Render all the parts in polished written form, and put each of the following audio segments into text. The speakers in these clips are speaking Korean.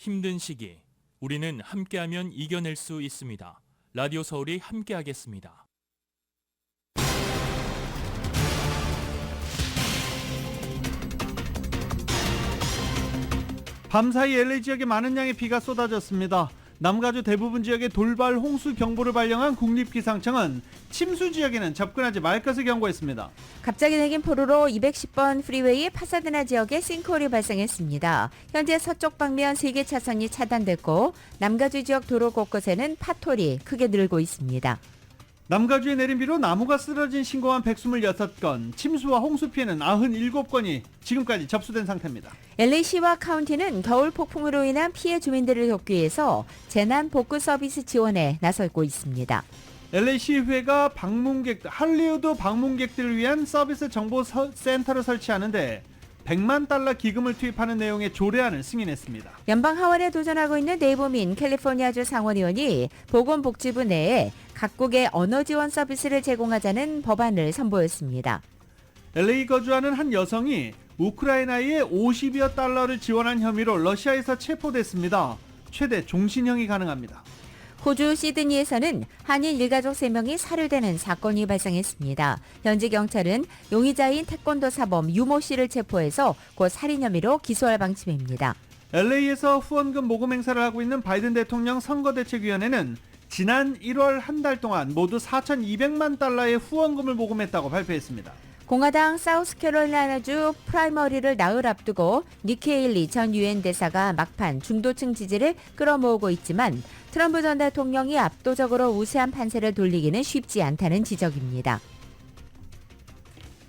힘든 시기, 우리는 함께하면 이겨낼 수 있습니다. 라디오 서울이 함께하겠습니다. 밤사이 LA 지역에 많은 양의 비가 쏟아졌습니다. 남가주 대부분 지역에 돌발 홍수 경보를 발령한 국립기상청은 침수 지역에는 접근하지 말 것을 경고했습니다. 갑자기 내린 폭우로 210번 프리웨이 파사드나 지역에 싱크홀이 발생했습니다. 현재 서쪽 방면 3개 차선이 차단됐고 남가주 지역 도로 곳곳에는 파토리 크게 늘고 있습니다. 남가주에 내린 비로 나무가 쓰러진 신고한 126건, 침수와 홍수 피해는 97건이 지금까지 접수된 상태입니다. LA시와 카운티는 겨울 폭풍으로 인한 피해 주민들을 돕기 위해서 재난 복구 서비스 지원에 나서고 있습니다. LA시의회가 할리우드 방문객들을 위한 서비스 정보 센터를 설치하는데 100만 달러 기금을 투입하는 내용의 조례안을 승인했습니다. 연방 하원에 도전하고 있는 네이버민 캘리포니아주 상원의원이 보건복지부 내에 각국의 언어 지원 서비스를 제공하자는 법안을 선보였습니다. LA 거주하는 한 여성이 우크라이나에 50여 달러를 지원한 혐의로 러시아에서 체포됐습니다. 최대 종신형이 가능합니다. 호주 시드니에서는 한인 일가족 3명이 살해되는 사건이 발생했습니다. 현지 경찰은 용의자인 태권도 사범 유모 씨를 체포해서 곧 살인 혐의로 기소할 방침입니다. LA에서 후원금 모금 행사를 하고 있는 바이든 대통령 선거대책위원회는 지난 1월 한 달 동안 모두 4,200만 달러의 후원금을 모금했다고 발표했습니다. 공화당 사우스캐롤라이나주 프라이머리를 나흘 앞두고 니키 헤일리 전 유엔 대사가 막판 중도층 지지를 끌어모으고 있지만 트럼프 전 대통령이 압도적으로 우세한 판세를 돌리기는 쉽지 않다는 지적입니다.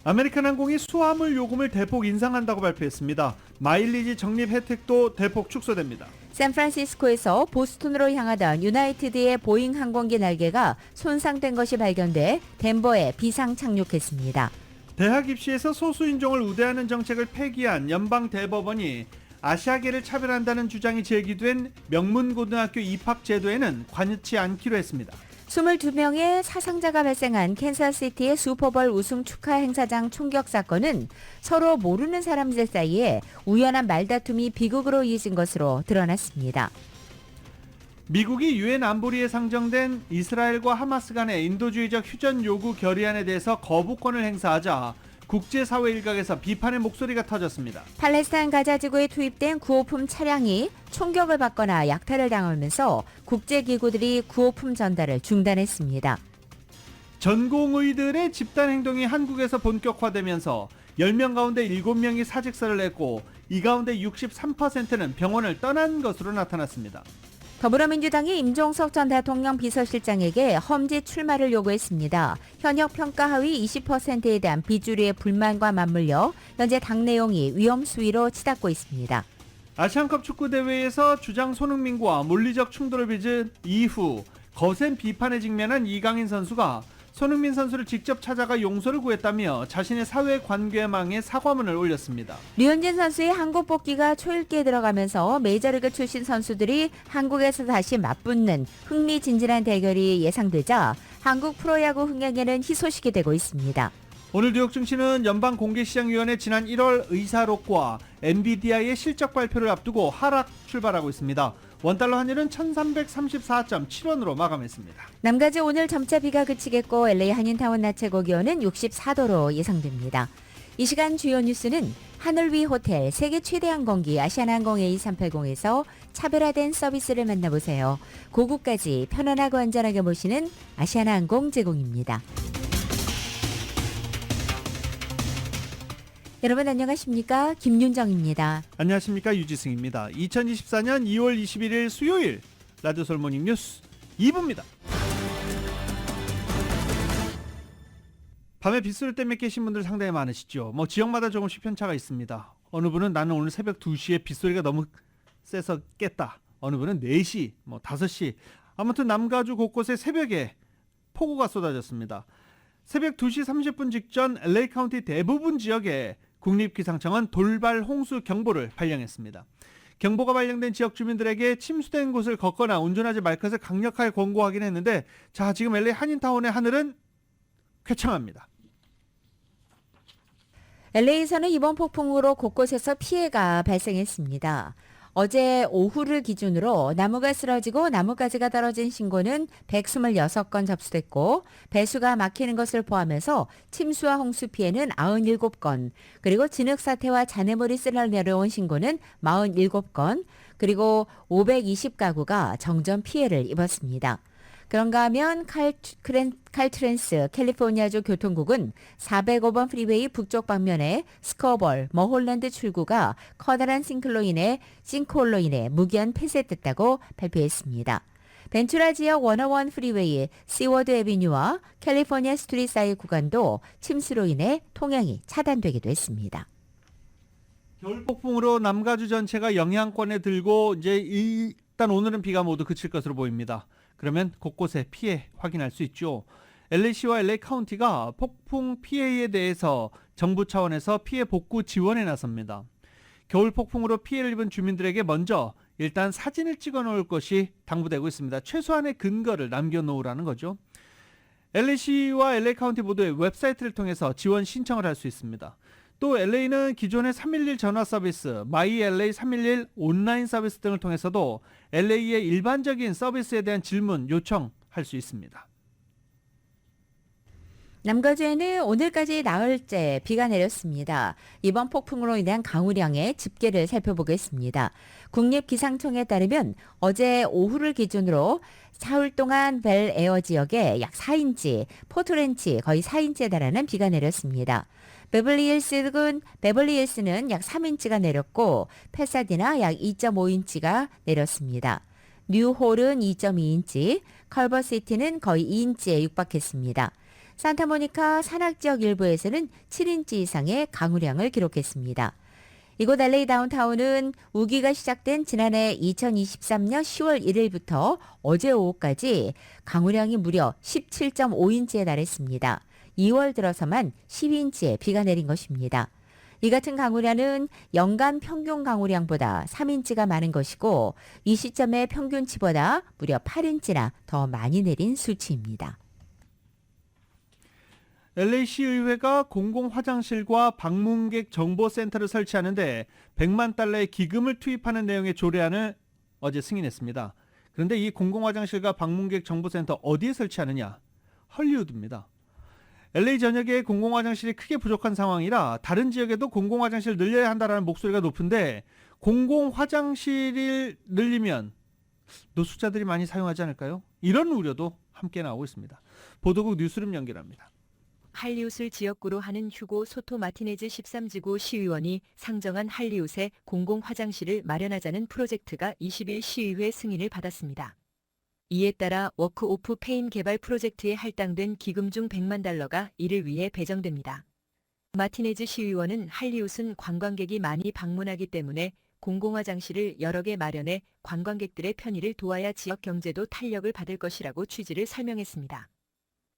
아메리칸 항공이 수화물 요금을 대폭 인상한다고 발표했습니다. 마일리지 적립 혜택도 대폭 축소됩니다. 샌프란시스코에서 보스턴으로 향하던 유나이티드의 보잉 항공기 날개가 손상된 것이 발견돼 덴버에 비상 착륙했습니다. 대학 입시에서 소수인종을 우대하는 정책을 폐기한 연방 대법원이 아시아계를 차별한다는 주장이 제기된 명문고등학교 입학 제도에는 관여치 않기로 했습니다. 22명의 사상자가 발생한 캔사스시티의 슈퍼볼 우승 축하 행사장 총격 사건은 서로 모르는 사람들 사이에 우연한 말다툼이 비극으로 이어진 것으로 드러났습니다. 미국이 유엔 안보리에 상정된 이스라엘과 하마스 간의 인도주의적 휴전 요구 결의안에 대해서 거부권을 행사하자 국제사회 일각에서 비판의 목소리가 터졌습니다. 팔레스타인 가자지구에 투입된 구호품 차량이 총격을 받거나 약탈을 당하면서 국제기구들이 구호품 전달을 중단했습니다. 전공의들의 집단 행동이 한국에서 본격화되면서 10명 가운데 7명이 사직서를 냈고 이 가운데 63%는 병원을 떠난 것으로 나타났습니다. 더불어민주당이 임종석 전 대통령 비서실장에게 험지 출마를 요구했습니다. 현역 평가 하위 20%에 대한 비주류의 불만과 맞물려 현재 당 내용이 위험 수위로 치닫고 있습니다. 아시안컵 축구대회에서 주장 손흥민과 물리적 충돌을 빚은 이후 거센 비판에 직면한 이강인 선수가 손흥민 선수를 직접 찾아가 용서를 구했다며 자신의 사회관계망에 사과문을 올렸습니다. 류현진 선수의 한국 복귀가 초읽기에 들어가면서 메이저리그 출신 선수들이 한국에서 다시 맞붙는 흥미진진한 대결이 예상되자 한국 프로야구 흥행에는 희소식이 되고 있습니다. 오늘 뉴욕 증시는 연방공개시장위원회 지난 1월 의사록과 엔비디아의 실적 발표를 앞두고 하락 출발하고 있습니다. 원달러 환율은 1334.7원으로 마감했습니다. 남가주 오늘 점차 비가 그치겠고 LA 한인타운 낮 최고 기온은 64도로 예상됩니다. 이 시간 주요 뉴스는 하늘 위 호텔 세계 최대 항공기 아시아나항공 A380에서 차별화된 서비스를 만나보세요. 고국까지 편안하고 안전하게 모시는 아시아나항공 제공입니다. 여러분 안녕하십니까? 김윤정입니다. 안녕하십니까? 유지승입니다. 2024년 2월 21일 수요일 라디오 서울 모닝 뉴스 2부입니다. 밤에 빗소리 때문에 깨신 분들 상당히 많으시죠. 지역마다 조금씩 편차가 있습니다. 어느 분은 나는 오늘 새벽 2시에 빗소리가 너무 세서 깼다. 어느 분은 4시, 5시. 아무튼 남가주 곳곳에 새벽에 폭우가 쏟아졌습니다. 새벽 2시 30분 직전 LA 카운티 대부분 지역에 국립기상청은 돌발 홍수 경보를 발령했습니다. 경보가 발령된 지역 주민들에게 침수된 곳을 걷거나 운전하지 말 것을 강력하게 권고하긴 했는데 자 지금 LA 한인타운의 하늘은 쾌청합니다. LA에서는 이번 폭풍으로 곳곳에서 피해가 발생했습니다. 어제 오후를 기준으로 나무가 쓰러지고 나뭇가지가 떨어진 신고는 126건 접수됐고 배수가 막히는 것을 포함해서 침수와 홍수 피해는 97건, 그리고 진흙사태와 잔해물이 쓸려 내려온 신고는 47건, 그리고 520가구가 정전 피해를 입었습니다. 그런가 하면 칼트랜스 캘리포니아주 교통국은 405번 프리웨이 북쪽 방면에 스코벌, 머홀랜드 출구가 커다란 싱크홀로 인해 무기한 폐쇄됐다고 발표했습니다. 벤투라 지역 101 프리웨이 시워드 애비뉴와 캘리포니아 스트리트 사이 구간도 침수로 인해 통행이 차단되기도 했습니다. 겨울 폭풍으로 남가주 전체가 영향권에 들고 이제 일단 오늘은 비가 모두 그칠 것으로 보입니다. 그러면 곳곳에 피해 확인할 수 있죠. LA시와 LA 카운티가 폭풍 피해에 대해서 정부 차원에서 피해 복구 지원에 나섭니다. 겨울 폭풍으로 피해를 입은 주민들에게 먼저 일단 사진을 찍어 놓을 것이 당부되고 있습니다. 최소한의 근거를 남겨놓으라는 거죠. LA시와 LA 카운티 모두의 웹사이트를 통해서 지원 신청을 할 수 있습니다. 또 LA는 기존의 311 전화 서비스, 마이 LA 311 온라인 서비스 등을 통해서도 LA의 일반적인 서비스에 대한 질문 요청할 수 있습니다. 남가주에는 오늘까지 나흘째 비가 내렸습니다. 이번 폭풍으로 인한 강우량의 집계를 살펴보겠습니다. 국립기상청에 따르면 어제 오후를 기준으로 사흘 동안 벨 에어 지역에 약 4인치, 포트렌치 거의 4인치에 달하는 비가 내렸습니다. 베벌리힐스는 약 3인치가 내렸고 패사디나 약 2.5인치가 내렸습니다. 뉴홀은 2.2인치, 컬버시티는 거의 2인치에 육박했습니다. 산타모니카 산악지역 일부에서는 7인치 이상의 강우량을 기록했습니다. 이곳 LA 다운타운은 우기가 시작된 지난해 2023년 10월 1일부터 어제 오후까지 강우량이 무려 17.5인치에 달했습니다. 2월 들어서만 12인치의 비가 내린 것입니다. 이 같은 강우량은 연간 평균 강우량보다 3인치가 많은 것이고 이 시점의 평균치보다 무려 8인치나 더 많이 내린 수치입니다. LA시 의회가 공공화장실과 방문객 정보센터를 설치하는데 100만 달러의 기금을 투입하는 내용의 조례안을 어제 승인했습니다. 그런데 이 공공화장실과 방문객 정보센터 어디에 설치하느냐? 헐리우드입니다. LA 전역에 공공화장실이 크게 부족한 상황이라 다른 지역에도 공공화장실을 늘려야 한다는 목소리가 높은데 공공화장실을 늘리면 노숙자들이 많이 사용하지 않을까요? 이런 우려도 함께 나오고 있습니다. 보도국 뉴스룸 연결합니다. 할리우드를 지역구로 하는 휴고 소토 마티네즈 13지구 시의원이 상정한 할리우드에 공공화장실을 마련하자는 프로젝트가 20일 시의회 승인을 받았습니다. 이에 따라 워크 오프 페인 개발 프로젝트에 할당된 기금 중 100만 달러가 이를 위해 배정됩니다. 마티네즈 시의원은 할리우드는 관광객이 많이 방문하기 때문에 공공화장실을 여러 개 마련해 관광객들의 편의를 도와야 지역 경제도 탄력을 받을 것이라고 취지를 설명했습니다.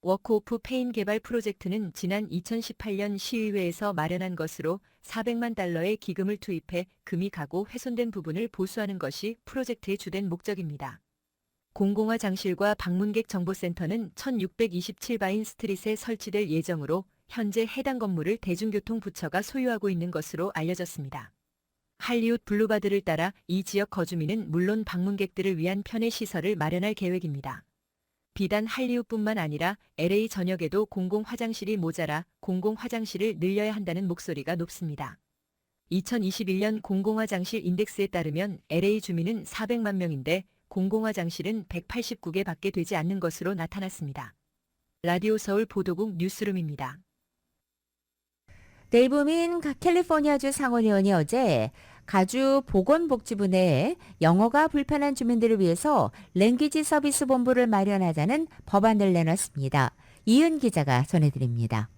워크 오프 페인 개발 프로젝트는 지난 2018년 시의회에서 마련한 것으로 400만 달러의 기금을 투입해 금이 가고 훼손된 부분을 보수하는 것이 프로젝트의 주된 목적입니다. 공공화장실과 방문객 정보센터는 1627바인 스트릿에 설치될 예정으로 현재 해당 건물을 대중교통부처가 소유하고 있는 것으로 알려졌습니다. 할리우드 블루바드를 따라 이 지역 거주민은 물론 방문객들을 위한 편의 시설을 마련할 계획입니다. 비단 할리우드뿐만 아니라 LA 전역에도 공공화장실이 모자라 공공화장실을 늘려야 한다는 목소리가 높습니다. 2021년 공공화장실 인덱스에 따르면 LA 주민은 400만 명인데 공공화장실은 189개밖에 되지 않는 것으로 나타났습니다. 라디오 서울 보도국 뉴스룸입니다. 데이브민 캘리포니아주 상원의원이 어제 가주 보건복지부 내에 영어가 불편한 주민들을 위해서 랭귀지 서비스 본부를 마련하자는 법안을 내놨습니다. 이은 기자가 전해드립니다.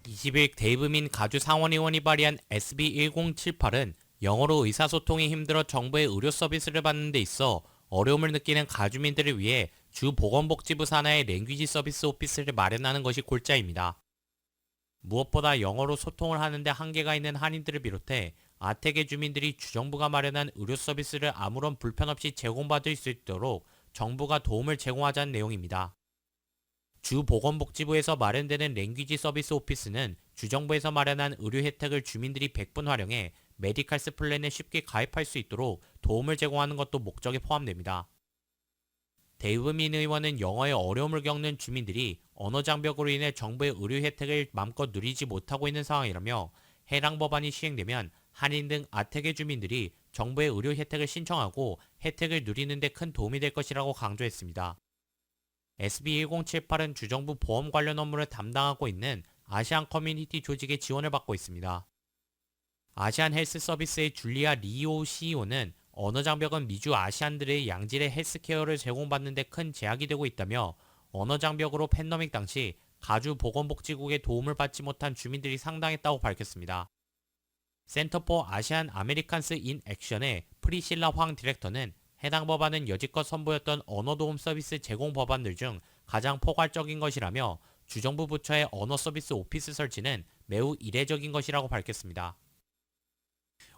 20일 데이브민 가주 상원의원이 발의한 SB 1078은 영어로 의사소통이 힘들어 정부의 의료 서비스를 받는 데 있어 어려움을 느끼는 가주민들을 위해 주 보건복지부 산하의 랭귀지 서비스 오피스를 마련하는 것이 골자입니다. 무엇보다 영어로 소통을 하는데 한계가 있는 한인들을 비롯해 아태계 주민들이 주정부가 마련한 의료 서비스를 아무런 불편 없이 제공받을 수 있도록 정부가 도움을 제공하자는 내용입니다. 주 보건복지부에서 마련되는 랭귀지 서비스 오피스는 주정부에서 마련한 의료 혜택을 주민들이 100분 활용해 메디칼스 플랜에 쉽게 가입할 수 있도록 도움을 제공하는 것도 목적에 포함됩니다. 데이브민 의원은 영어에 어려움을 겪는 주민들이 언어 장벽으로 인해 정부의 의료 혜택을 맘껏 누리지 못하고 있는 상황이라며 해당 법안이 시행되면 한인 등 아태계 주민들이 정부의 의료 혜택을 신청하고 혜택을 누리는 데 큰 도움이 될 것이라고 강조했습니다. SB1078은 주정부 보험 관련 업무를 담당하고 있는 아시안 커뮤니티 조직의 지원을 받고 있습니다. 아시안 헬스 서비스의 줄리아 리오 CEO는 언어 장벽은 미주 아시안들의 양질의 헬스케어를 제공받는 데 큰 제약이 되고 있다며 언어 장벽으로 팬데믹 당시 가주 보건복지국의 도움을 받지 못한 주민들이 상당했다고 밝혔습니다. 센터 포 아시안 아메리칸스 인 액션의 프리실라 황 디렉터는 해당 법안은 여지껏 선보였던 언어 도움 서비스 제공 법안들 중 가장 포괄적인 것이라며 주정부 부처의 언어 서비스 오피스 설치는 매우 이례적인 것이라고 밝혔습니다.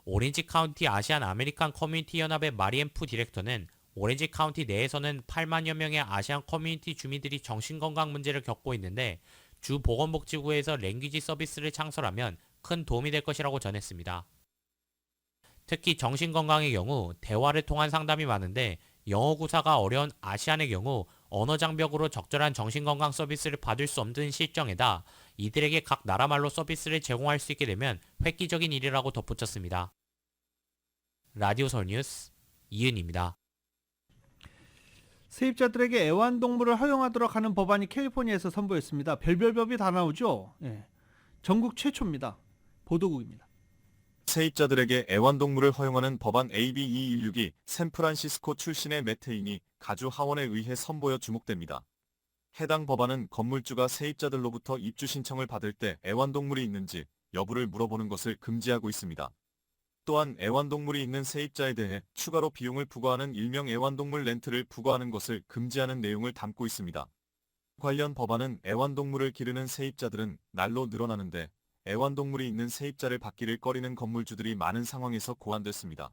오렌지 카운티 아시안 아메리칸 커뮤니티 연합의 마리엠 푸 디렉터는 오렌지 카운티 내에서는 8만여 명의 아시안 커뮤니티 주민들이 정신건강 문제를 겪고 있는데 주 보건복지부에서 랭귀지 서비스를 창설하면 큰 도움이 될 것이라고 전했습니다. 특히 정신건강의 경우 대화를 통한 상담이 많은데 영어 구사가 어려운 아시안의 경우 언어 장벽으로 적절한 정신건강 서비스를 받을 수 없는 실정에다 이들에게 각 나라말로 서비스를 제공할 수 있게 되면 획기적인 일이라고 덧붙였습니다. 라디오 서울 뉴스 이은입니다. 세입자들에게 애완동물을 허용하도록 하는 법안이 캘리포니아에서 선보였습니다. 별별 법이 다 나오죠. 예. 전국 최초입니다. 보도국입니다. 세입자들에게 애완동물을 허용하는 법안 AB216이 샌프란시스코 출신의 매태인이 가주 하원에 의해 선보여 주목됩니다. 해당 법안은 건물주가 세입자들로부터 입주 신청을 받을 때 애완동물이 있는지 여부를 물어보는 것을 금지하고 있습니다. 또한 애완동물이 있는 세입자에 대해 추가로 비용을 부과하는 일명 애완동물 렌트를 부과하는 것을 금지하는 내용을 담고 있습니다. 관련 법안은 애완동물을 기르는 세입자들은 날로 늘어나는데 애완동물이 있는 세입자를 받기를 꺼리는 건물주들이 많은 상황에서 고안됐습니다.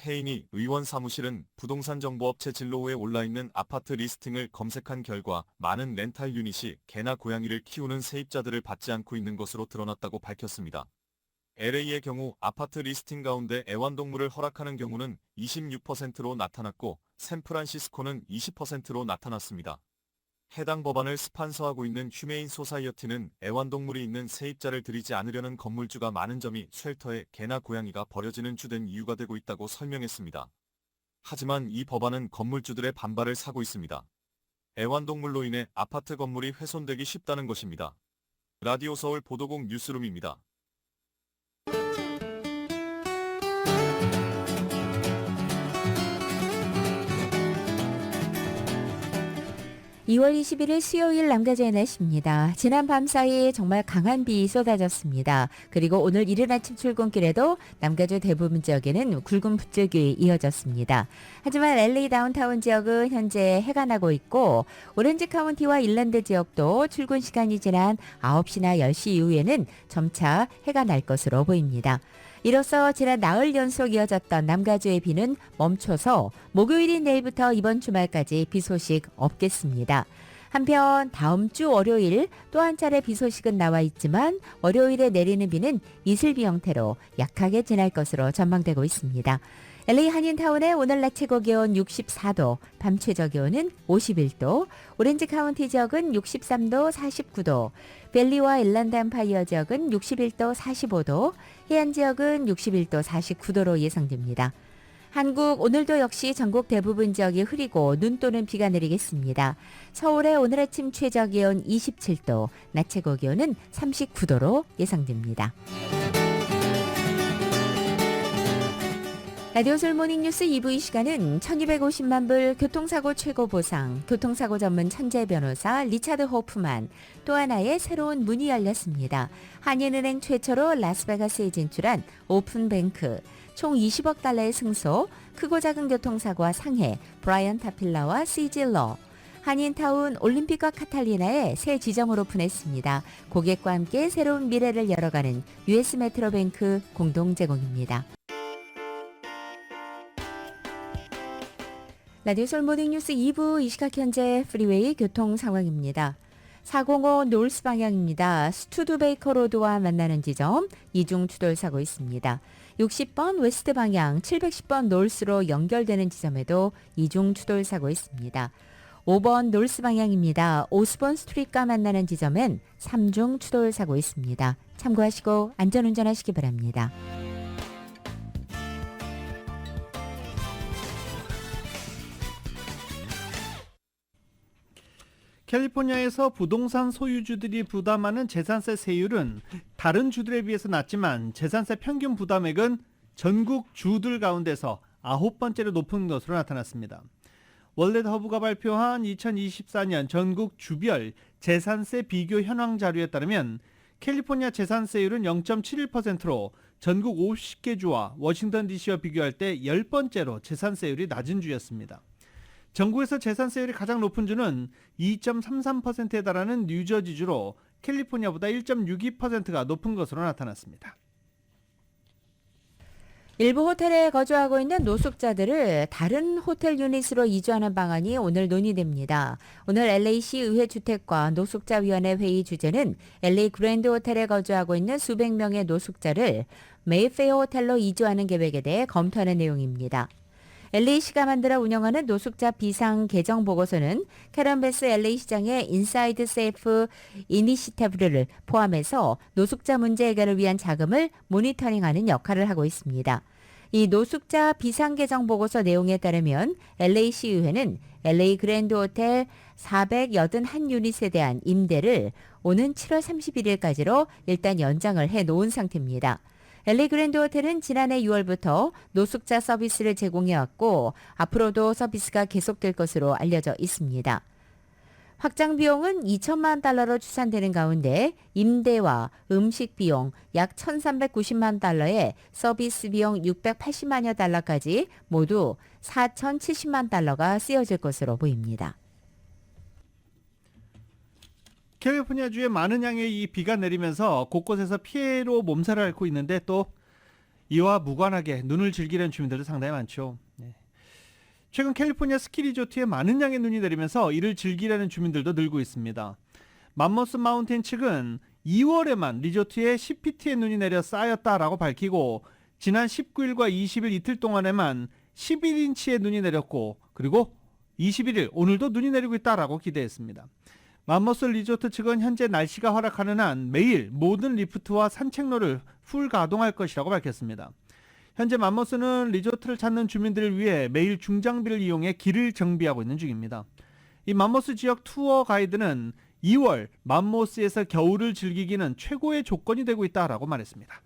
해인이 의원 사무실은 부동산 정보업체 진로우에 올라있는 아파트 리스팅을 검색한 결과 많은 렌탈 유닛이 개나 고양이를 키우는 세입자들을 받지 않고 있는 것으로 드러났다고 밝혔습니다. LA의 경우 아파트 리스팅 가운데 애완동물을 허락하는 경우는 26%로 나타났고 샌프란시스코는 20%로 나타났습니다. 해당 법안을 스판서하고 있는 휴메인 소사이어티는 애완동물이 있는 세입자를 들이지 않으려는 건물주가 많은 점이 쉘터에 개나 고양이가 버려지는 주된 이유가 되고 있다고 설명했습니다. 하지만 이 법안은 건물주들의 반발을 사고 있습니다. 애완동물로 인해 아파트 건물이 훼손되기 쉽다는 것입니다. 라디오 서울 보도국 뉴스룸입니다. 2월 21일 수요일 남가제의 날씨입니다. 지난 밤사이 정말 강한 비 쏟아졌습니다. 그리고 오늘 이른 아침 출근길에도 남가주 대부분 지역에는 굵은 붓줄기 이어졌습니다. 하지만 LA 다운타운 지역은 현재 해가 나고 있고 오렌지 카운티와 일랜드 지역도 출근 시간이 지난 9시나 10시 이후에는 점차 해가 날 것으로 보입니다. 이로써 지난 나흘 연속 이어졌던 남가주의 비는 멈춰서 목요일인 내일부터 이번 주말까지 비 소식 없겠습니다. 한편 다음 주 월요일 또 한 차례 비 소식은 나와 있지만 월요일에 내리는 비는 이슬비 형태로 약하게 지날 것으로 전망되고 있습니다. LA 한인타운의 오늘 낮 최고 기온 64도, 밤 최저 기온은 51도, 오렌지 카운티 지역은 63도, 49도, 벨리와 일랜드 엠파이어 지역은 61도, 45도, 해안 지역은 61도, 49도로 예상됩니다. 한국 오늘도 역시 전국 대부분 지역이 흐리고 눈 또는 비가 내리겠습니다. 서울의 오늘 아침 최저 기온 27도, 낮 최고 기온은 39도로 예상됩니다. 라디오 솔 모닝뉴스 2부 이 시간은 1250만 불 교통사고 최고 보상, 교통사고 전문 천재 변호사 리차드 호프만, 또 하나의 새로운 문이 열렸습니다. 한인은행 최초로 라스베가스에 진출한 오픈뱅크, 총 20억 달러의 승소, 크고 작은 교통사고와 상해, 브라이언 타필라와 시질러, 한인타운 올림픽과 카탈리나의 새 지점을 오픈했습니다. 고객과 함께 새로운 미래를 열어가는 US 메트로뱅크 공동 제공입니다. 라디오 솔 모닝뉴스 2부 이 시각 현재 프리웨이 교통 상황입니다. 405 놀스 방향입니다. 스투드베이커 로드와 만나는 지점 이중 추돌사고 있습니다. 60번 웨스트 방향 710번 놀스로 연결되는 지점에도 이중 추돌사고 있습니다. 5번 놀스 방향입니다. 오스본 스트리트과 만나는 지점엔 3중 추돌사고 있습니다. 참고하시고 안전운전하시기 바랍니다. 캘리포니아에서 부동산 소유주들이 부담하는 재산세 세율은 다른 주들에 비해서 낮지만 재산세 평균 부담액은 전국 주들 가운데서 9번째로 높은 것으로 나타났습니다. 월렛 허브가 발표한 2024년 전국 주별 재산세 비교 현황 자료에 따르면 캘리포니아 재산세율은 0.71%로 전국 50개 주와 워싱턴 DC와 비교할 때 10번째로 재산세율이 낮은 주였습니다. 전국에서 재산세율이 가장 높은 주는 2.33%에 달하는 뉴저지주로 캘리포니아보다 1.62%가 높은 것으로 나타났습니다. 일부 호텔에 거주하고 있는 노숙자들을 다른 호텔 유닛으로 이주하는 방안이 오늘 논의됩니다. 오늘 LA시 의회주택과 노숙자위원회 회의 주제는 LA 그랜드 호텔에 거주하고 있는 수백 명의 노숙자를 메이페어 호텔로 이주하는 계획에 대해 검토하는 내용입니다. LA시가 만들어 운영하는 노숙자 비상 개정 보고서는 캐런 베스 LA시장의 인사이드 세이프 이니시티브를 포함해서 노숙자 문제 해결을 위한 자금을 모니터링하는 역할을 하고 있습니다. 이 노숙자 비상 개정 보고서 내용에 따르면 LA시 의회는 LA 그랜드 호텔 481유닛에 대한 임대를 오는 7월 31일까지로 일단 연장을 해 놓은 상태입니다. LA 그랜드 호텔은 지난해 6월부터 노숙자 서비스를 제공해왔고 앞으로도 서비스가 계속될 것으로 알려져 있습니다. 확장 비용은 2천만 달러로 추산되는 가운데 임대와 음식 비용 약 1,390만 달러에 서비스 비용 680만여 달러까지 모두 4,070만 달러가 쓰여질 것으로 보입니다. 캘리포니아주에 많은 양의 이 비가 내리면서 곳곳에서 피해로 몸살을 앓고 있는데 또 이와 무관하게 눈을 즐기려는 주민들도 상당히 많죠. 최근 캘리포니아 스키 리조트에 많은 양의 눈이 내리면서 이를 즐기려는 주민들도 늘고 있습니다. 맘모스 마운틴 측은 2월에만 리조트에 10피트의 눈이 내려 쌓였다라고 밝히고 지난 19일과 20일 이틀 동안에만 11인치의 눈이 내렸고 그리고 21일 오늘도 눈이 내리고 있다라고 기대했습니다. 맘모스 리조트 측은 현재 날씨가 허락하는 한 매일 모든 리프트와 산책로를 풀 가동할 것이라고 밝혔습니다. 현재 맘모스는 리조트를 찾는 주민들을 위해 매일 중장비를 이용해 길을 정비하고 있는 중입니다. 이 맘모스 지역 투어 가이드는 2월 맘모스에서 겨울을 즐기기는 최고의 조건이 되고 있다라고 말했습니다.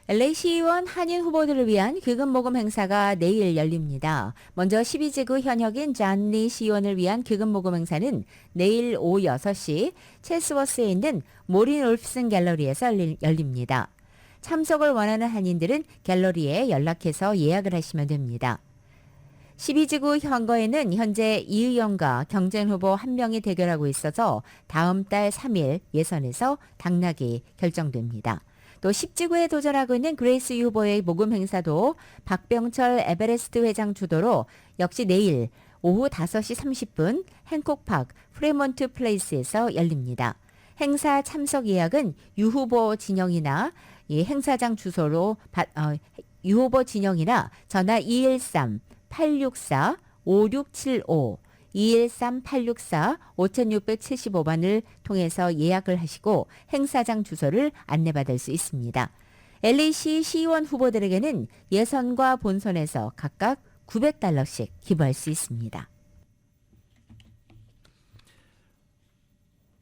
LA 시의원 한인 후보들을 위한 기금 모금 행사가 내일 열립니다. 먼저 12지구 현역인 잔리 시의원을 위한 기금 모금 행사는 내일 오후 6시 체스워스에 있는 모린 올프슨 갤러리에서 열립니다. 참석을 원하는 한인들은 갤러리에 연락해서 예약을 하시면 됩니다. 12지구 선거에는 현재 이 의원과 경쟁 후보 1명이 대결하고 있어서 다음 달 3일 예선에서 당락이 결정됩니다. 또 10지구에 도전하고 있는 그레이스 유 후보의 모금 행사도 박병철 에베레스트 회장 주도로 역시 내일 오후 5시 30분 행콕파크 프레몬트 플레이스에서 열립니다. 행사 참석 예약은 유 후보 진영이나 이 행사장 주소로 유 후보 진영이나 전화 213-864-5675 213-864-5675번을 통해서 예약을 하시고 행사장 주소를 안내받을 수 있습니다. LA시 시의원 후보들에게는 예선과 본선에서 각각 $900씩 기부할 수 있습니다.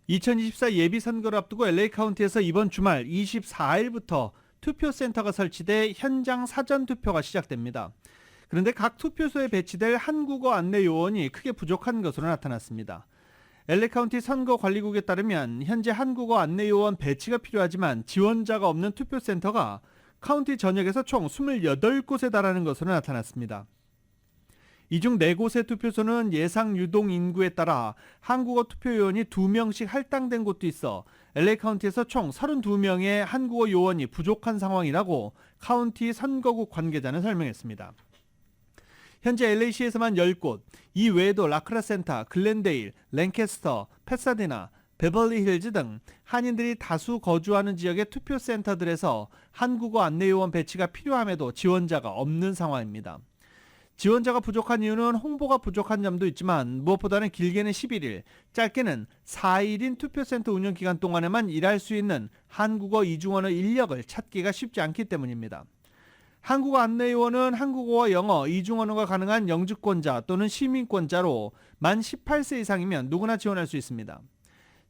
2024 예비선거를 앞두고 LA 카운티에서 이번 주말 24일부터 투표센터가 설치돼 현장 사전투표가 시작됩니다. 그런데 각 투표소에 배치될 한국어 안내 요원이 크게 부족한 것으로 나타났습니다. LA 카운티 선거관리국에 따르면 현재 한국어 안내 요원 배치가 필요하지만 지원자가 없는 투표센터가 카운티 전역에서 총 28곳에 달하는 것으로 나타났습니다. 이 중 4곳의 투표소는 예상 유동 인구에 따라 한국어 투표 요원이 2명씩 할당된 곳도 있어 LA 카운티에서 총 32명의 한국어 요원이 부족한 상황이라고 카운티 선거국 관계자는 설명했습니다. 현재 LA시에서만 10곳, 이 외에도 라크라센터, 글렌데일, 랭캐스터, 패사디나, 베벌리힐즈 등 한인들이 다수 거주하는 지역의 투표센터들에서 한국어 안내요원 배치가 필요함에도 지원자가 없는 상황입니다. 지원자가 부족한 이유는 홍보가 부족한 점도 있지만 무엇보다는 길게는 11일, 짧게는 4일인 투표센터 운영 기간 동안에만 일할 수 있는 한국어 이중언어 인력을 찾기가 쉽지 않기 때문입니다. 한국어 안내요원은 한국어와 영어, 이중언어가 가능한 영주권자 또는 시민권자로 만 18세 이상이면 누구나 지원할 수 있습니다.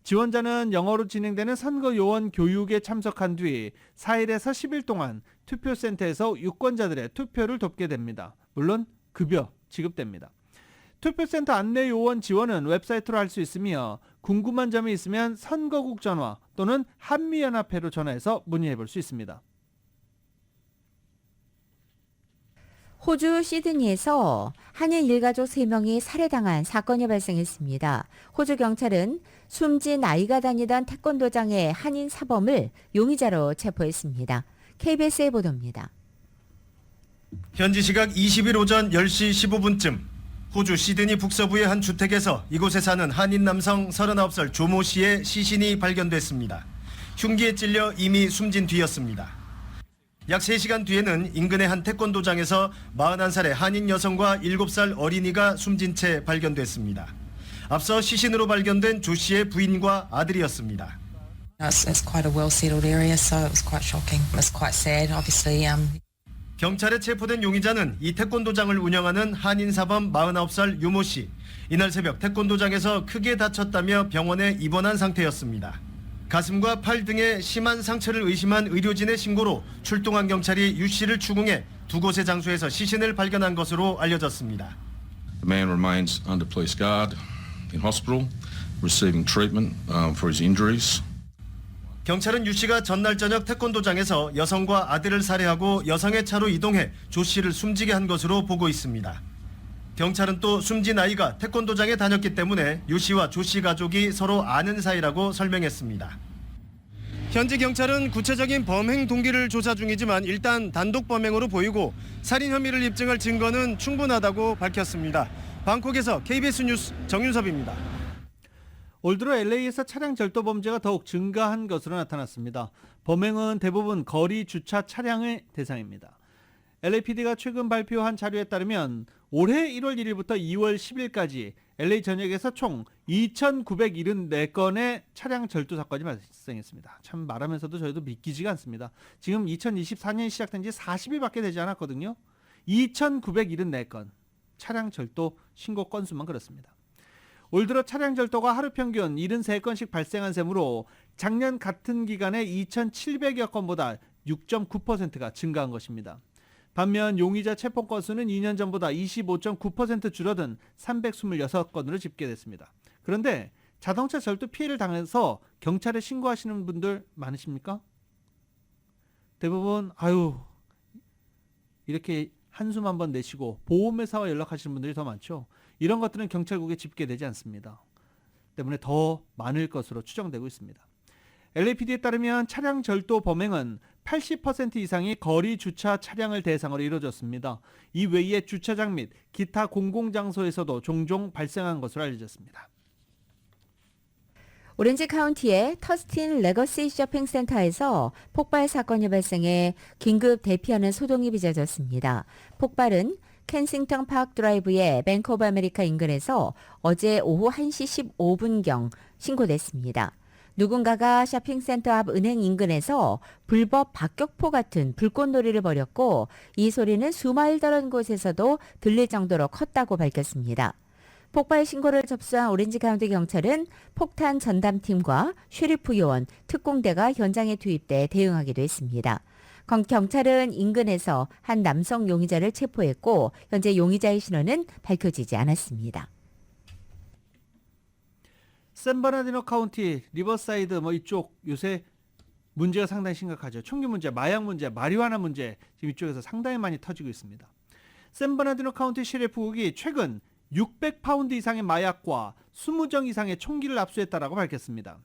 지원자는 영어로 진행되는 선거요원 교육에 참석한 뒤 4일에서 10일 동안 투표센터에서 유권자들의 투표를 돕게 됩니다. 물론 급여 지급됩니다. 투표센터 안내요원 지원은 웹사이트로 할 수 있으며 궁금한 점이 있으면 선거국 전화 또는 한미연합회로 전화해서 문의해 볼 수 있습니다. 호주 시드니에서 한인 일가족 3명이 살해당한 사건이 발생했습니다. 호주 경찰은 숨진 아이가 다니던 태권도장의 한인 사범을 용의자로 체포했습니다. KBS의 보도입니다. 현지 시각 20일 오전 10시 15분쯤 호주 시드니 북서부의 한 주택에서 이곳에 사는 한인 남성 39살 조모 씨의 시신이 발견됐습니다. 흉기에 찔려 이미 숨진 뒤였습니다. 약 3시간 뒤에는 인근의 한 태권도장에서 41살의 한인 여성과 7살 어린이가 숨진 채 발견됐습니다. 앞서 시신으로 발견된 조 씨의 부인과 아들이었습니다. It's quite a well-settled area, so it was quite shocking. It's quite sad, obviously. 경찰에 체포된 용의자는 이 태권도장을 운영하는 한인 사범 49살 유모 씨. 이날 새벽 태권도장에서 크게 다쳤다며 병원에 입원한 상태였습니다. 가슴과 팔 등에 심한 상처를 의심한 의료진의 신고로 출동한 경찰이 유 씨를 추궁해 두 곳의 장소에서 시신을 발견한 것으로 알려졌습니다. The man remains under police guard in hospital, receiving treatment for his injuries. 경찰은 유 씨가 전날 저녁 태권도장에서 여성과 아들을 살해하고 여성의 차로 이동해 조 씨를 숨지게 한 것으로 보고 있습니다. 경찰은 또 숨진 아이가 태권도장에 다녔기 때문에 유 씨와 조 씨 가족이 서로 아는 사이라고 설명했습니다. 현지 경찰은 구체적인 범행 동기를 조사 중이지만 일단 단독 범행으로 보이고 살인 혐의를 입증할 증거는 충분하다고 밝혔습니다. 방콕에서 KBS 뉴스 정윤섭입니다. 올 들어 LA에서 차량 절도 범죄가 더욱 증가한 것으로 나타났습니다. 범행은 대부분 거리 주차 차량의 대상입니다. LAPD가 최근 발표한 자료에 따르면 올해 1월 1일부터 2월 10일까지 LA 전역에서 총 2,974건의 차량 절도 사건이 발생했습니다. 참 말하면서도 저희도 믿기지가 않습니다. 지금 2024년이 시작된 지 40일밖에 되지 않았거든요. 2,974건 차량 절도 신고 건수만 그렇습니다. 올 들어 차량 절도가 하루 평균 73건씩 발생한 셈으로 작년 같은 기간에 2,700여 건보다 6.9%가 증가한 것입니다. 반면 용의자 체포 건수는 2년 전보다 25.9% 줄어든 326건으로 집계됐습니다. 그런데 자동차 절도 피해를 당해서 경찰에 신고하시는 분들 많으십니까? 대부분 이렇게 한숨 한번 내쉬고 보험회사와 연락하시는 분들이 더 많죠. 이런 것들은 경찰국에 집계되지 않습니다. 때문에 더 많을 것으로 추정되고 있습니다. LAPD에 따르면 차량 절도 범행은 80% 이상이 거리 주차 차량을 대상으로 이루어졌습니다. 이 외에 주차장 및 기타 공공장소에서도 종종 발생한 것으로 알려졌습니다. 오렌지 카운티의 터스틴 레거시 쇼핑센터에서 폭발 사건이 발생해 긴급 대피하는 소동이 빚어졌습니다. 폭발은 켄싱턴 파크 드라이브의 뱅크 오브 아메리카 인근에서 어제 오후 1시 15분경 신고됐습니다. 누군가가 쇼핑센터 앞 은행 인근에서 불법 박격포 같은 불꽃놀이를 벌였고 이 소리는 수마일 다른 곳에서도 들릴 정도로 컸다고 밝혔습니다. 폭발 신고를 접수한 오렌지 카운티 경찰은 폭탄 전담팀과 쉐리프 요원, 특공대가 현장에 투입돼 대응하기도 했습니다. 경찰은 인근에서 한 남성 용의자를 체포했고 현재 용의자의 신원은 밝혀지지 않았습니다. 샌버나디노 카운티, 리버사이드 이쪽 요새 문제가 상당히 심각하죠. 총기 문제, 마약 문제, 마리화나 문제 지금 이쪽에서 상당히 많이 터지고 있습니다. 샌버나디노 카운티 셰리프국이 최근 600파운드 이상의 마약과 20정 이상의 총기를 압수했다라고 밝혔습니다.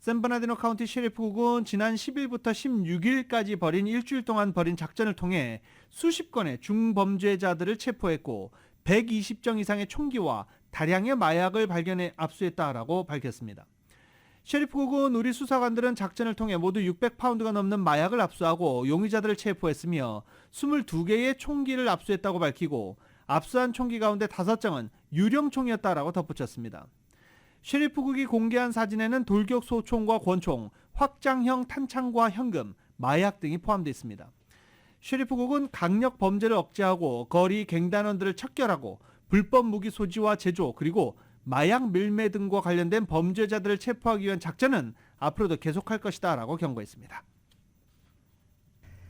샌버나디노 카운티 셰리프국은 지난 10일부터 16일까지 일주일 동안 벌인 작전을 통해 수십 건의 중범죄자들을 체포했고 120정 이상의 총기와 다량의 마약을 발견해 압수했다라고 밝혔습니다. 셰리프국은 우리 수사관들은 작전을 통해 모두 600파운드가 넘는 마약을 압수하고 용의자들을 체포했으며 22개의 총기를 압수했다고 밝히고 압수한 총기 가운데 5정은 유령총이었다라고 덧붙였습니다. 셰리프국이 공개한 사진에는 돌격 소총과 권총, 확장형 탄창과 현금, 마약 등이 포함되어 있습니다. 셰리프국은 강력 범죄를 억제하고 거리 갱단원들을 척결하고 불법 무기 소지와 제조 그리고 마약 밀매 등과 관련된 범죄자들을 체포하기 위한 작전은 앞으로도 계속할 것이다 라고 경고했습니다.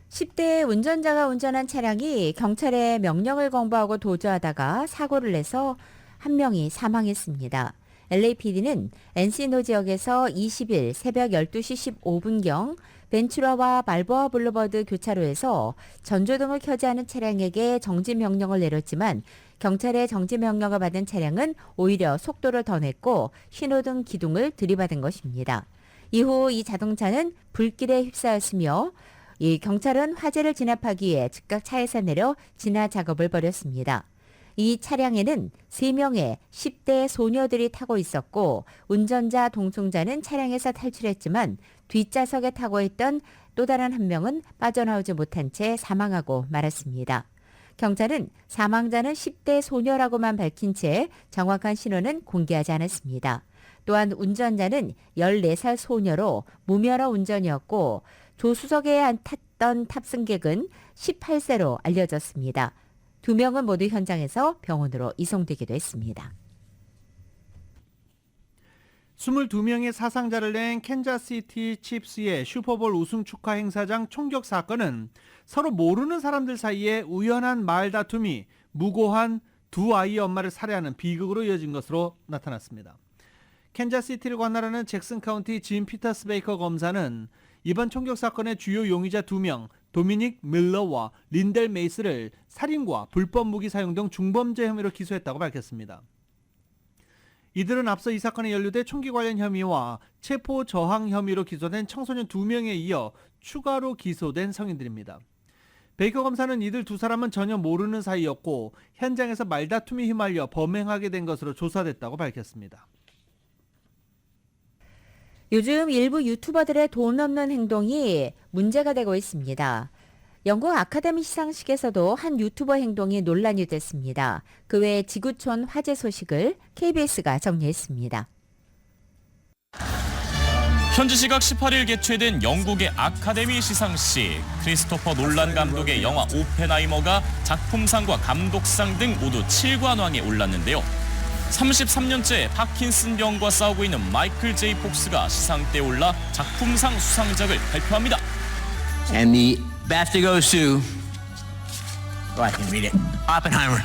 10대 운전자가 운전한 차량이 경찰에 명령을 거부하고 도주하다가 사고를 내서 한 명이 사망했습니다. LAPD는 엔시노 지역에서 20일 새벽 12시 15분경 벤츄라와 발보아 블루버드 교차로에서 전조등을 켜지 않은 차량에게 정지 명령을 내렸지만 경찰의 정지 명령을 받은 차량은 오히려 속도를 더 냈고 신호등 기둥을 들이받은 것입니다. 이후 이 자동차는 불길에 휩싸였으며 이 경찰은 화재를 진압하기 위해 즉각 차에서 내려 진화 작업을 벌였습니다. 이 차량에는 3명의 10대 소녀들이 타고 있었고 운전자 동승자는 차량에서 탈출했지만 뒷좌석에 타고 있던 또 다른 한 명은 빠져나오지 못한 채 사망하고 말았습니다. 경찰은 사망자는 10대 소녀라고만 밝힌 채 정확한 신원은 공개하지 않았습니다. 또한 운전자는 14살 소녀로 무면허 운전이었고 조수석에 탔던 탑승객은 18세로 알려졌습니다. 2명은 모두 현장에서 병원으로 이송되기도 했습니다. 22명의 사상자를 낸 캔자스시티 칩스의 슈퍼볼 우승 축하 행사장 총격 사건은 서로 모르는 사람들 사이에 우연한 말다툼이 무고한 두 아이의 엄마를 살해하는 비극으로 이어진 것으로 나타났습니다. 캔자스시티를 관할하는 잭슨 카운티 짐 피터스 베이커 검사는 이번 총격 사건의 주요 용의자 2명 도미닉 밀러와 린델 메이스를 살인과 불법 무기 사용 등 중범죄 혐의로 기소했다고 밝혔습니다. 이들은 앞서 이 사건에 연루돼 총기 관련 혐의와 체포 저항 혐의로 기소된 청소년 2명에 이어 추가로 기소된 성인들입니다. 베이커 검사는 이들 두 사람은 전혀 모르는 사이였고 현장에서 말다툼이 휘말려 범행하게 된 것으로 조사됐다고 밝혔습니다. 요즘 일부 유튜버들의 돈 없는 행동이 문제가 되고 있습니다. 영국 아카데미 시상식에서도 한 유튜버 행동이 논란이 됐습니다. 그 외에 지구촌 화재 소식을 KBS가 정리했습니다. 현지 시각 18일 개최된 영국의 아카데미 시상식. 크리스토퍼 놀란 감독의 영화 오펜하이머가 작품상과 감독상 등 모두 7관왕에 올랐는데요. 33년째 파킨슨병과 싸우고 있는 마이클 제이 폭스가 시상대에 올라 작품상 수상작을 발표합니다. And the BAFTA goes to, I can read it, Oppenheimer.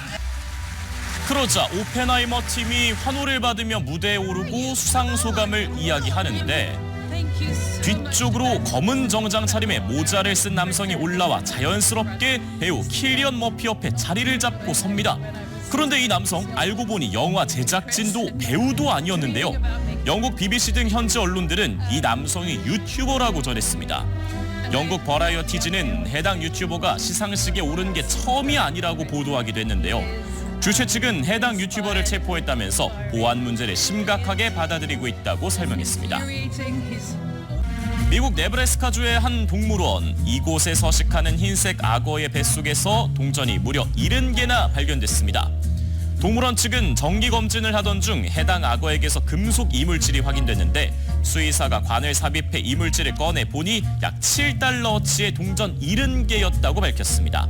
그러자 오펜하이머 팀이 환호를 받으며 무대에 오르고 수상 소감을 이야기하는데 뒤쪽으로 검은 정장 차림에 모자를 쓴 남성이 올라와 자연스럽게 배우 킬리언 머피 옆에 자리를 잡고 섭니다. 그런데 이 남성 알고 보니 영화 제작진도 배우도 아니었는데요. 영국 BBC 등 현지 언론들은 이 남성이 유튜버라고 전했습니다. 영국 버라이어티지는 해당 유튜버가 시상식에 오른 게 처음이 아니라고 보도하기도 했는데요. 주최 측은 해당 유튜버를 체포했다면서 보안 문제를 심각하게 받아들이고 있다고 설명했습니다. 미국 네브래스카주의 한 동물원, 이곳에 서식하는 흰색 악어의 뱃속에서 동전이 무려 70개나 발견됐습니다. 동물원 측은 정기검진을 하던 중 해당 악어에게서 금속 이물질이 확인됐는데 수의사가 관을 삽입해 이물질을 꺼내 보니 약 7달러어치의 동전 70개였다고 밝혔습니다.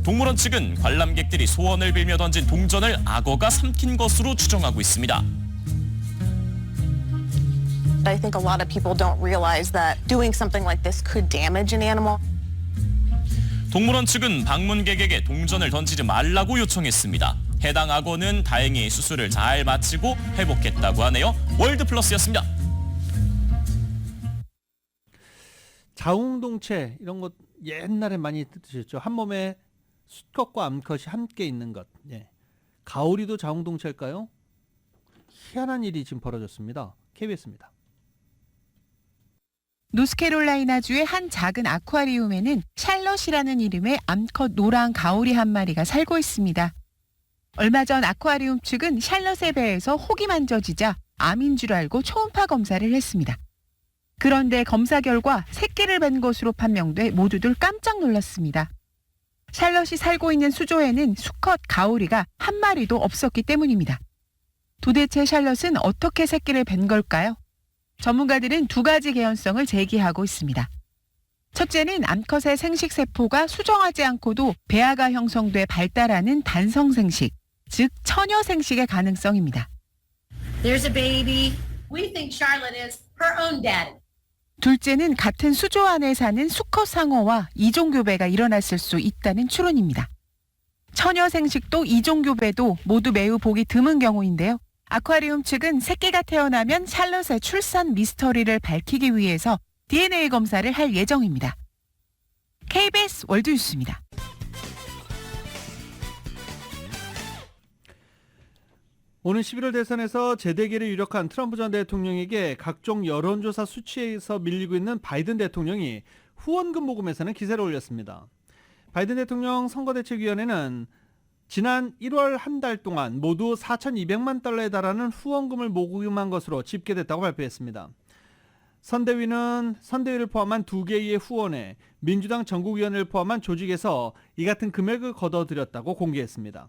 동물원 측은 관람객들이 소원을 빌며 던진 동전을 악어가 삼킨 것으로 추정하고 있습니다. I think a lot of people don't realize that doing something like this could damage an animal. 동물원 측은 방문객에게 동전을 던지지 말라고 요청했습니다. 해당 악어는 다행히 수술을 잘 마치고 회복했다고 하네요. 월드플러스였습니다. 자웅동체 이런 것 옛날에 많이 들으셨죠. 한 몸에 수컷과 암컷이 함께 있는 것. 예. 가오리도 자웅동체일까요? 희한한 일이 지금 벌어졌습니다. KBS입니다. 노스캐롤라이나주의 한 작은 아쿠아리움에는 샬럿이라는 이름의 암컷 노랑 가오리 한 마리가 살고 있습니다. 얼마 전 아쿠아리움 측은 샬럿의 배에서 혹이 만져지자 암인 줄 알고 초음파 검사를 했습니다. 그런데 검사 결과 새끼를 뵌 것으로 판명돼 모두들 깜짝 놀랐습니다. 샬럿이 살고 있는 수조에는 수컷 가오리가 한 마리도 없었기 때문입니다. 도대체 샬럿은 어떻게 새끼를 뵌 걸까요? 전문가들은 두 가지 개연성을 제기하고 있습니다. 첫째는 암컷의 생식세포가 수정하지 않고도 배아가 형성돼 발달하는 단성생식, 즉 처녀생식의 가능성입니다. There's a baby. We think Charlotte is her own daddy. 둘째는 같은 수조 안에 사는 수컷 상어와 이종교배가 일어났을 수 있다는 추론입니다. 처녀생식도 이종교배도 모두 매우 보기 드문 경우인데요. 아쿠아리움 측은 새끼가 태어나면 샬럿의 출산 미스터리를 밝히기 위해서 DNA 검사를 할 예정입니다. KBS 월드뉴스입니다. 오는 11월 대선에서 재대결에 유력한 트럼프 전 대통령에게 각종 여론조사 수치에서 밀리고 있는 바이든 대통령이 후원금 모금에서는 기세를 올렸습니다. 바이든 대통령 선거대책위원회는 지난 1월 한 달 동안 모두 4,200만 달러에 달하는 후원금을 모금한 것으로 집계됐다고 발표했습니다. 선대위를 포함한 2개의 후원회, 민주당 전국위원회를 포함한 조직에서 이 같은 금액을 거둬들였다고 공개했습니다.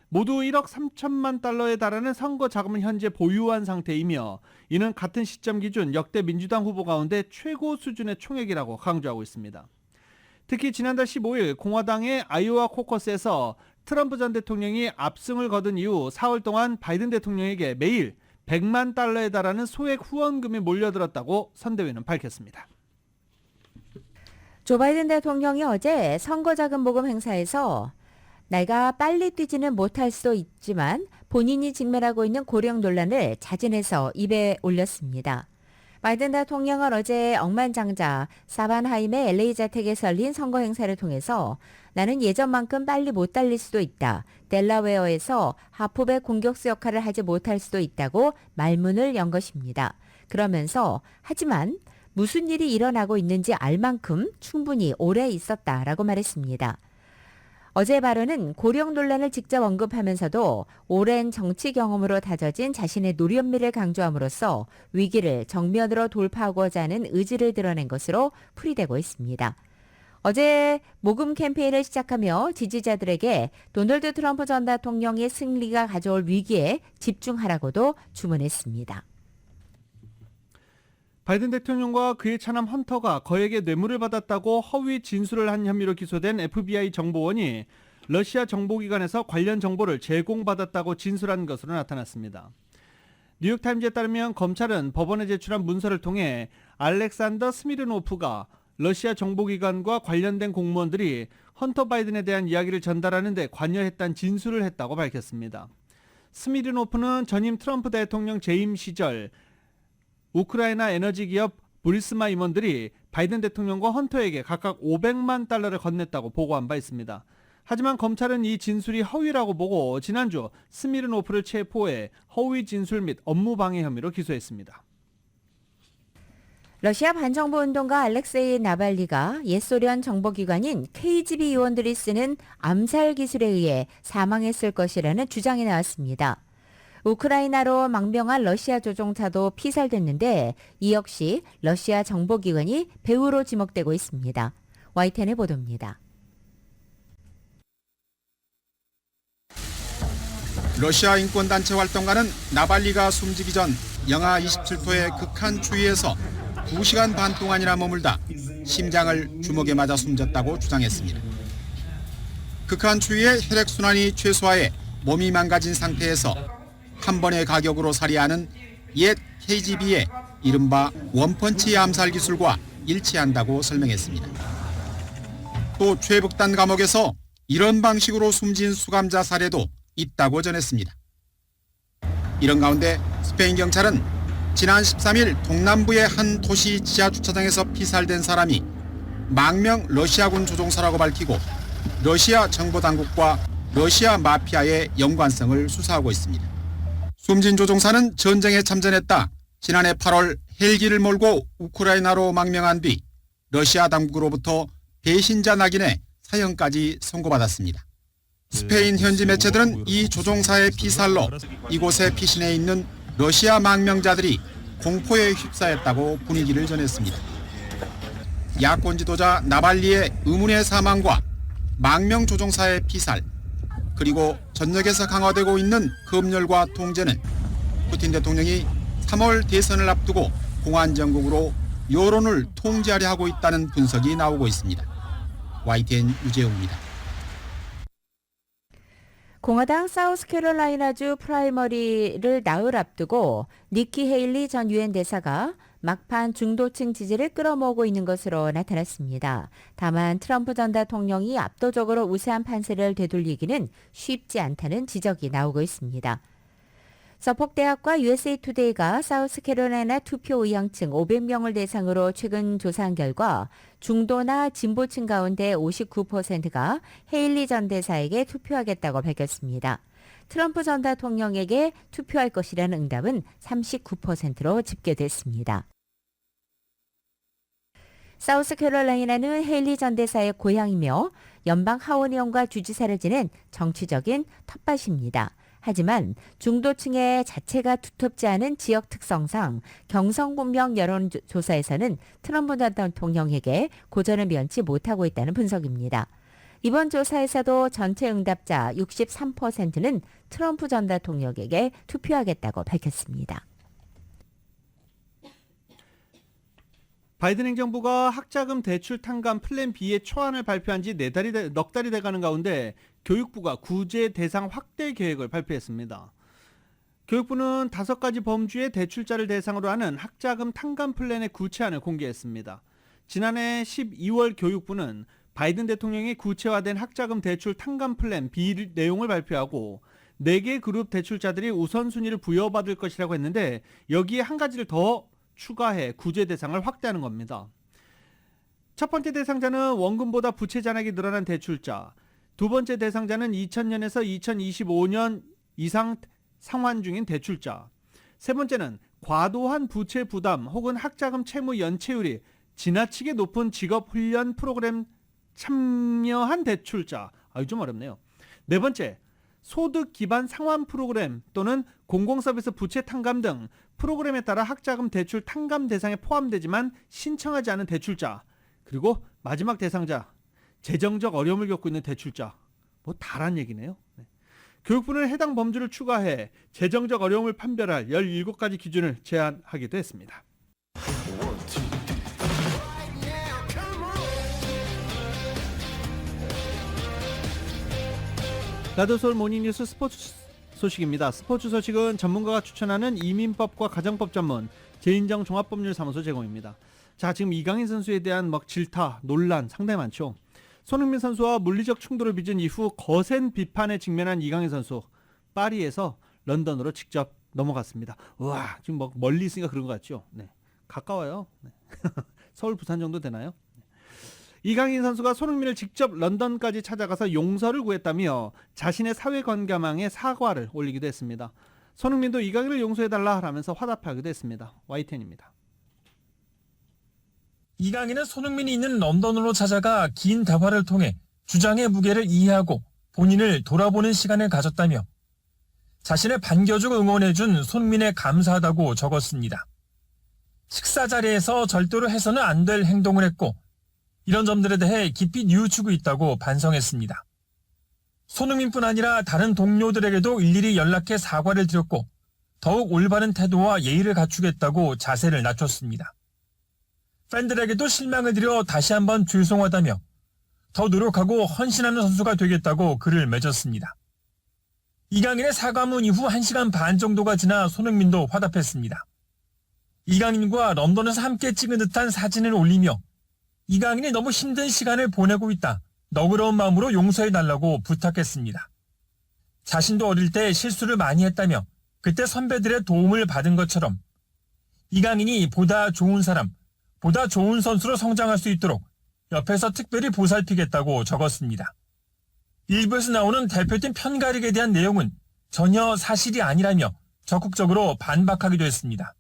모두 1억 3천만 달러에 달하는 선거 자금은 현재 보유한 상태이며 이는 같은 시점 기준 역대 민주당 후보 가운데 최고 수준의 총액이라고 강조하고 있습니다. 특히 지난달 15일 공화당의 아이오와 코커스에서 트럼프 전 대통령이 압승을 거둔 이후 4월 동안 바이든 대통령에게 매일 100만 달러에 달하는 소액 후원금이 몰려들었다고 선대위는 밝혔습니다. 조 바이든 대통령이 어제 선거자금 모금 행사에서 내가 빨리 뛰지는 못할 수도 있지만 본인이 직면하고 있는 고령 논란을 자진해서 입에 올렸습니다. 바이든 대통령은 어제 억만장자 사반하임의 LA 자택에서 열린 선거 행사를 통해서 나는 예전만큼 빨리 못 달릴 수도 있다. 델라웨어에서 하프백 공격수 역할을 하지 못할 수도 있다고 말문을 연 것입니다. 그러면서 하지만 무슨 일이 일어나고 있는지 알 만큼 충분히 오래 있었다라고 말했습니다. 어제 발언은 고령 논란을 직접 언급하면서도 오랜 정치 경험으로 다져진 자신의 노련미를 강조함으로써 위기를 정면으로 돌파하고자 하는 의지를 드러낸 것으로 풀이되고 있습니다. 어제 모금 캠페인을 시작하며 지지자들에게 도널드 트럼프 전 대통령의 승리가 가져올 위기에 집중하라고도 주문했습니다. 바이든 대통령과 그의 차남 헌터가 거액의 뇌물을 받았다고 허위 진술을 한 혐의로 기소된 FBI 정보원이 러시아 정보기관에서 관련 정보를 제공받았다고 진술한 것으로 나타났습니다. 뉴욕타임즈에 따르면 검찰은 법원에 제출한 문서를 통해 알렉산더 스미르노프가 러시아 정보기관과 관련된 공무원들이 헌터 바이든에 대한 이야기를 전달하는 데 관여했다는 진술을 했다고 밝혔습니다. 스미르노프는 전임 트럼프 대통령 재임 시절 우크라이나 에너지 기업 브리스마 임원들이 바이든 대통령과 헌터에게 각각 500만 달러를 건넸다고 보고한 바 있습니다. 하지만 검찰은 이 진술이 허위라고 보고 지난주 스미르노프를 체포해 허위 진술 및 업무방해 혐의로 기소했습니다. 러시아 반정부 운동가 알렉세이 나발리가 옛 소련 정보기관인 KGB 요원들이 쓰는 암살 기술에 의해 사망했을 것이라는 주장이 나왔습니다. 우크라이나로 망명한 러시아 조종사도 피살됐는데 이 역시 러시아 정보기관이 배후로 지목되고 있습니다. YTN의 보도입니다. 러시아 인권단체 활동가는 나발리가 숨지기 전 영하 27도의 극한 추위에서 2시간 반 동안이나 머물다 심장을 주먹에 맞아 숨졌다고 주장했습니다. 극한 추위에 혈액순환이 최소화해 몸이 망가진 상태에서 한 번의 가격으로 살해하는 옛 KGB의 이른바 원펀치 암살 기술과 일치한다고 설명했습니다. 또 최북단 감옥에서 이런 방식으로 숨진 수감자 사례도 있다고 전했습니다. 이런 가운데 스페인 경찰은 지난 13일 동남부의 한 도시 지하주차장에서 피살된 사람이 망명 러시아군 조종사라고 밝히고 러시아 정보당국과 러시아 마피아의 연관성을 수사하고 있습니다. 숨진 조종사는 전쟁에 참전했다 지난해 8월 헬기를 몰고 우크라이나로 망명한 뒤 러시아 당국으로부터 배신자 낙인의 사형까지 선고받았습니다. 스페인 현지 매체들은 이 조종사의 피살로 이곳에 피신해 있는 러시아 망명자들이 공포에 휩싸였다고 분위기를 전했습니다. 야권 지도자 나발리의 의문의 사망과 망명 조종사의 피살, 그리고 전역에서 강화되고 있는 검열과 통제는 푸틴 대통령이 3월 대선을 앞두고 공안 정국으로 여론을 통제하려 하고 있다는 분석이 나오고 있습니다. YTN 유재웅입니다. 공화당 사우스캐롤라이나주 프라이머리를 나흘 앞두고 니키 헤일리 전 유엔 대사가 막판 중도층 지지를 끌어모으고 있는 것으로 나타났습니다. 다만 트럼프 전 대통령이 압도적으로 우세한 판세를 되돌리기는 쉽지 않다는 지적이 나오고 있습니다. 서폭 대학과 USA 투데이가 사우스캐롤라이나 투표 의향층 500명을 대상으로 최근 조사한 결과 중도나 진보층 가운데 59%가 헤일리 전 대사에게 투표하겠다고 밝혔습니다. 트럼프 전 대통령에게 투표할 것이라는 응답은 39%로 집계됐습니다. 사우스캐롤라이나는 헤일리 전 대사의 고향이며 연방 하원의원과 주지사를 지낸 정치적인 텃밭입니다. 하지만 중도층의 자체가 두텁지 않은 지역 특성상 경성분명 여론조사에서는 트럼프 전 대통령에게 고전을 면치 못하고 있다는 분석입니다. 이번 조사에서도 전체 응답자 63%는 트럼프 전 대통령에게 투표하겠다고 밝혔습니다. 바이든 행정부가 학자금 대출 탕감 플랜 B의 초안을 발표한 지 넉 달이 돼가는 가운데 교육부가 구제 대상 확대 계획을 발표했습니다. 교육부는 5가지 범주의 대출자를 대상으로 하는 학자금 탕감 플랜의 구체안을 공개했습니다. 지난해 12월 교육부는 바이든 대통령이 구체화된 학자금 대출 탕감 플랜 B 내용을 발표하고 4개 그룹 대출자들이 우선순위를 부여받을 것이라고 했는데 여기에 한 가지를 더 추가해 구제 대상을 확대하는 겁니다. 첫 번째 대상자는 원금보다 부채 잔액이 늘어난 대출자, 두 번째 대상자는 2000년에서 2025년 이상 상환 중인 대출자, 세 번째는 과도한 부채 부담 혹은 학자금 채무 연체율이 지나치게 높은 직업훈련 프로그램 참여한 대출자, 좀 어렵네요. 네 번째, 소득 기반 상환 프로그램 또는 공공서비스 부채 탕감 등 프로그램에 따라 학자금 대출 탕감 대상에 포함되지만 신청하지 않은 대출자, 그리고 마지막 대상자, 재정적 어려움을 겪고 있는 대출자. 다란 얘기네요. 교육부는 해당 범주를 추가해 재정적 어려움을 판별할 17가지 기준을 제안하기도 했습니다. 라디오서울 모닝뉴스 스포츠 소식입니다. 스포츠 소식은 전문가가 추천하는 이민법과 가정법 전문 재인정 종합법률사무소 제공입니다. 자, 지금 이강인 선수에 대한 질타, 논란 상당히 많죠. 손흥민 선수와 물리적 충돌을 빚은 이후 거센 비판에 직면한 이강인 선수, 파리에서 런던으로 직접 넘어갔습니다. 우와, 지금 멀리 있으니까 그런 것 같죠? 네, 가까워요. 네. 서울, 부산 정도 되나요? 이강인 선수가 손흥민을 직접 런던까지 찾아가서 용서를 구했다며 자신의 사회관계망에 사과를 올리기도 했습니다. 손흥민도 이강인을 용서해달라 라면서 화답하기도 했습니다. YTN입니다. 이강인은 손흥민이 있는 런던으로 찾아가 긴 대화를 통해 주장의 무게를 이해하고 본인을 돌아보는 시간을 가졌다며 자신을 반겨주고 응원해준 손흥민에 감사하다고 적었습니다. 식사 자리에서 절대로 해서는 안 될 행동을 했고 이런 점들에 대해 깊이 뉘우치고 있다고 반성했습니다. 손흥민뿐 아니라 다른 동료들에게도 일일이 연락해 사과를 드렸고 더욱 올바른 태도와 예의를 갖추겠다고 자세를 낮췄습니다. 팬들에게도 실망을 드려 다시 한번 죄송하다며 더 노력하고 헌신하는 선수가 되겠다고 글을 맺었습니다. 이강인의 사과문 이후 1시간 반 정도가 지나 손흥민도 화답했습니다. 이강인과 런던에서 함께 찍은 듯한 사진을 올리며 이강인이 너무 힘든 시간을 보내고 있다. 너그러운 마음으로 용서해달라고 부탁했습니다. 자신도 어릴 때 실수를 많이 했다며 그때 선배들의 도움을 받은 것처럼 이강인이 보다 좋은 사람, 보다 좋은 선수로 성장할 수 있도록 옆에서 특별히 보살피겠다고 적었습니다. 일부에서 나오는 대표팀 편가르기에 대한 내용은 전혀 사실이 아니라며 적극적으로 반박하기도 했습니다.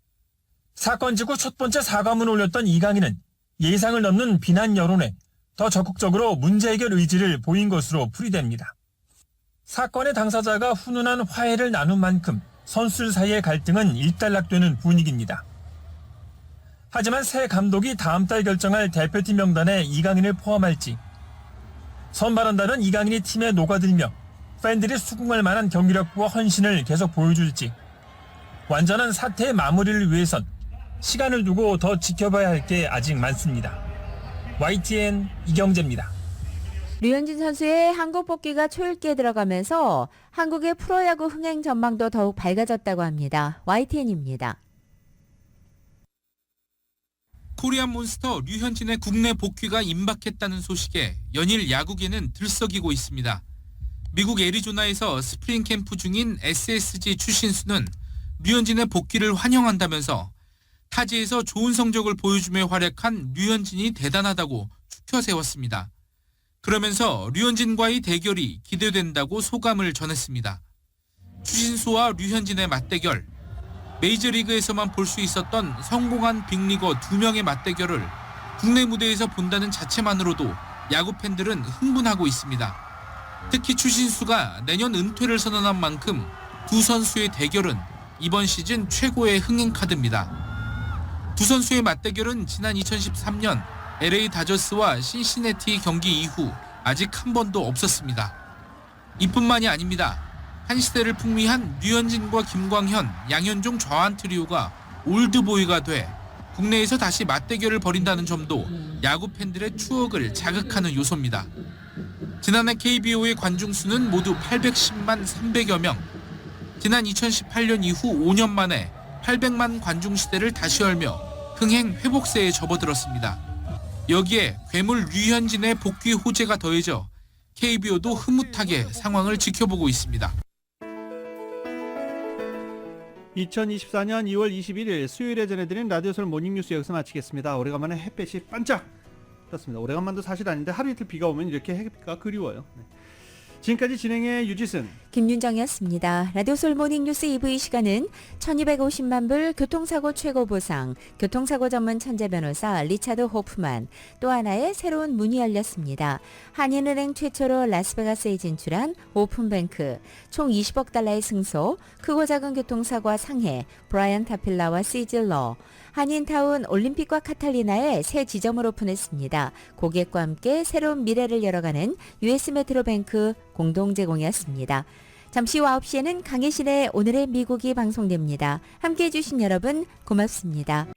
사건 직후 첫 번째 사과문을 올렸던 이강인은 예상을 넘는 비난 여론에 더 적극적으로 문제 해결 의지를 보인 것으로 풀이됩니다. 사건의 당사자가 훈훈한 화해를 나눈 만큼 선수들 사이의 갈등은 일단락되는 분위기입니다. 하지만 새 감독이 다음 달 결정할 대표팀 명단에 이강인을 포함할지, 선발한다는 이강인이 팀에 녹아들며 팬들이 수긍할 만한 경기력과 헌신을 계속 보여줄지, 완전한 사태의 마무리를 위해선 시간을 두고 더 지켜봐야 할 게 아직 많습니다. YTN 이경재입니다. 류현진 선수의 한국 복귀가 초읽기에 들어가면서 한국의 프로야구 흥행 전망도 더욱 밝아졌다고 합니다. YTN입니다. 코리안 몬스터 류현진의 국내 복귀가 임박했다는 소식에 연일 야구계는 들썩이고 있습니다. 미국 애리조나에서 스프링 캠프 중인 SSG 추신수는 류현진의 복귀를 환영한다면서 타지에서 좋은 성적을 보여주며 활약한 류현진이 대단하다고 축혀 세웠습니다. 그러면서 류현진과의 대결이 기대된다고 소감을 전했습니다. 추신수와 류현진의 맞대결, 메이저리그에서만 볼 수 있었던 성공한 빅리거 2명의 맞대결을 국내 무대에서 본다는 자체만으로도 야구 팬들은 흥분하고 있습니다. 특히 추신수가 내년 은퇴를 선언한 만큼 두 선수의 대결은 이번 시즌 최고의 흥행 카드입니다. 두 선수의 맞대결은 지난 2013년 LA 다저스와 신시내티 경기 이후 아직 한 번도 없었습니다. 이뿐만이 아닙니다. 한 시대를 풍미한 류현진과 김광현, 양현종 좌완 트리오가 올드보이가 돼 국내에서 다시 맞대결을 벌인다는 점도 야구 팬들의 추억을 자극하는 요소입니다. 지난해 KBO의 관중수는 모두 810만 300여 명. 지난 2018년 이후 5년 만에 800만 관중 시대를 다시 열며 흥행 회복세에 접어들었습니다. 여기에 괴물 류현진의 복귀 호재가 더해져 KBO도 흐뭇하게 상황을 지켜보고 있습니다. 2024년 2월 21일 수요일에 전해드린 라디오솔 모닝뉴스 여기서 마치겠습니다. 오래간만에 햇볕이 반짝 떴습니다. 오래간만도 사실 아닌데 하루 이틀 비가 오면 이렇게 햇빛가 그리워요. 네. 지금까지 진행의 유지승, 김윤정이었습니다. 라디오솔 모닝뉴스 2부 이 시간은 1250만 불 교통사고 최고 보상, 교통사고 전문 천재 변호사 리차드 호프만, 또 하나의 새로운 문이 열렸습니다. 한인은행 최초로 라스베가스에 진출한 오픈뱅크, 총 20억 달러의 승소, 크고 작은 교통사고와 상해, 브라이언 타필라와 시즐러, 한인타운 올림픽과 카탈리나에 새 지점을 오픈했습니다. 고객과 함께 새로운 미래를 열어가는 US 메트로뱅크 공동 제공이었습니다. 잠시 후 9시에는 강혜실의 오늘의 미국이 방송됩니다. 함께해 주신 여러분 고맙습니다.